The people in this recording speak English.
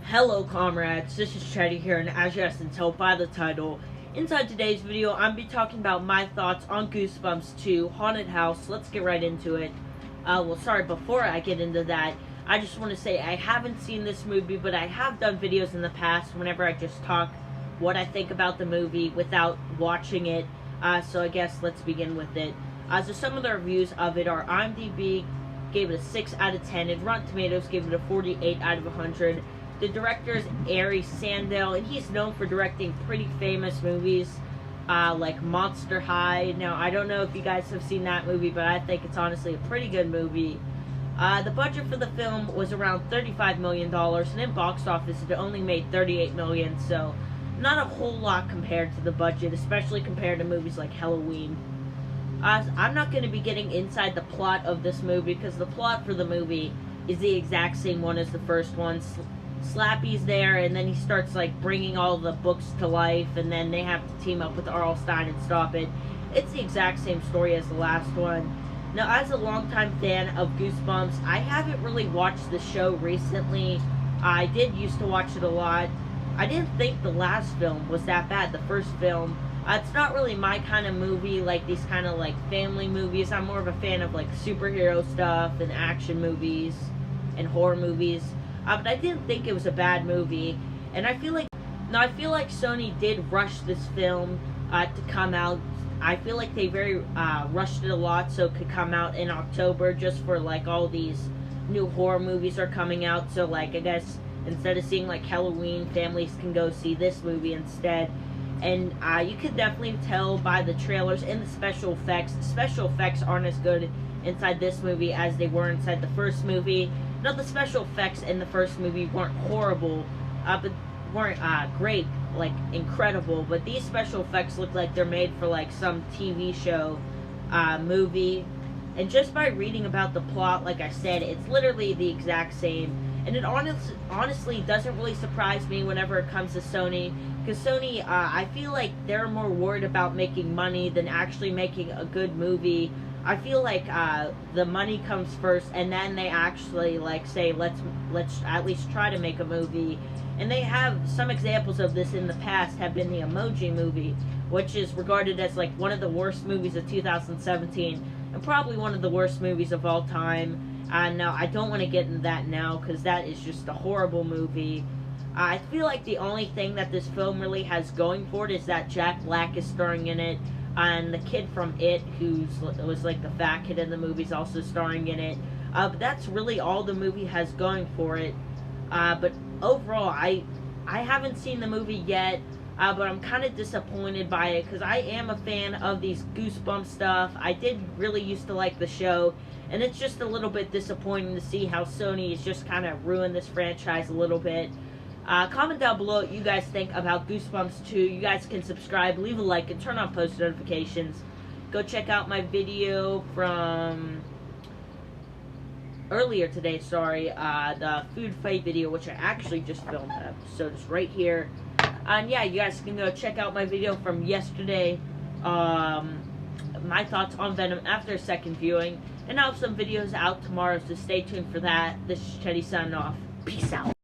Hello comrades, this is Chetty here, and as you guys can tell by the title, inside today's video I'm be talking about my thoughts on Goosebumps 2 Haunted House. Let's get right into it. Well, sorry, before I get into that, I just want to say I haven't seen this movie, but I have done videos in the past whenever I just talk what I think about the movie without watching it. So I guess let's begin with it. So some of the reviews of it are: IMDb gave it a 6 out of 10, and Rotten Tomatoes gave it a 48 out of 100. The director is Ari Sandel, and he's known for directing pretty famous movies like Monster High. Now, I don't know if you guys have seen that movie, but I think it's honestly a pretty good movie. The budget for the film was around $35 million, and in box office it only made $38 million, so not a whole lot compared to the budget, especially compared to movies like Halloween. I'm not going to be getting inside the plot of this movie, because the plot for the movie is the exact same one as the first one. Slappy's there, and then he starts like bringing all the books to life, and then they have to team up with Arlstein and stop it. It's the exact same story as the last one. Now, as a longtime fan of Goosebumps, I haven't really watched the show recently. I did used to watch it a lot. I didn't think the last film was that bad, the first film. It's not really my kind of movie, like these kind of like family movies. I'm more of a fan of like superhero stuff and action movies and horror movies. But I didn't think it was a bad movie, and I feel like Sony did rush this film to come out. I feel like they very rushed it a lot so it could come out in October, just for like all these new horror movies are coming out. So like, I guess instead of seeing like Halloween, families can go see this movie instead. And you could definitely tell by the trailers and the special effects. The special effects aren't as good inside this movie as they were inside the first movie. Now, the special effects in the first movie weren't horrible, but weren't great, like incredible. But these special effects look like they're made for like some TV show, movie. And just by reading about the plot, like I said, it's literally the exact same. And it honestly doesn't really surprise me whenever it comes to Sony, because Sony, I feel like they're more worried about making money than actually making a good movie. I feel like the money comes first, and then they actually like say let's at least try to make a movie. And they have some examples of this in the past. Have been the Emoji Movie, which is regarded as like one of the worst movies of 2017, and probably one of the worst movies of all time. Now, I don't want to get into that now, because that is just a horrible movie. I feel like the only thing that this film really has going for it is that Jack Black is starring in it, and the kid from It, who was like the fat kid in the movie, is also starring in it. But that's really all the movie has going for it. But overall, I haven't seen the movie yet, but I'm kind of disappointed by it, because I am a fan of these Goosebumps stuff. I did really used to like the show, and it's just a little bit disappointing to see how Sony has just kind of ruined this franchise a little bit. Comment down below what you guys think about Goosebumps 2. You guys can subscribe, leave a like, and turn on post notifications. Go check out my video from earlier today, the food fight video, which I actually just filmed. So it's right here. And yeah, you guys can go check out my video from yesterday. My thoughts on Venom after a second viewing. And I'll have some videos out tomorrow, so stay tuned for that. This is Chetty signing off. Peace out.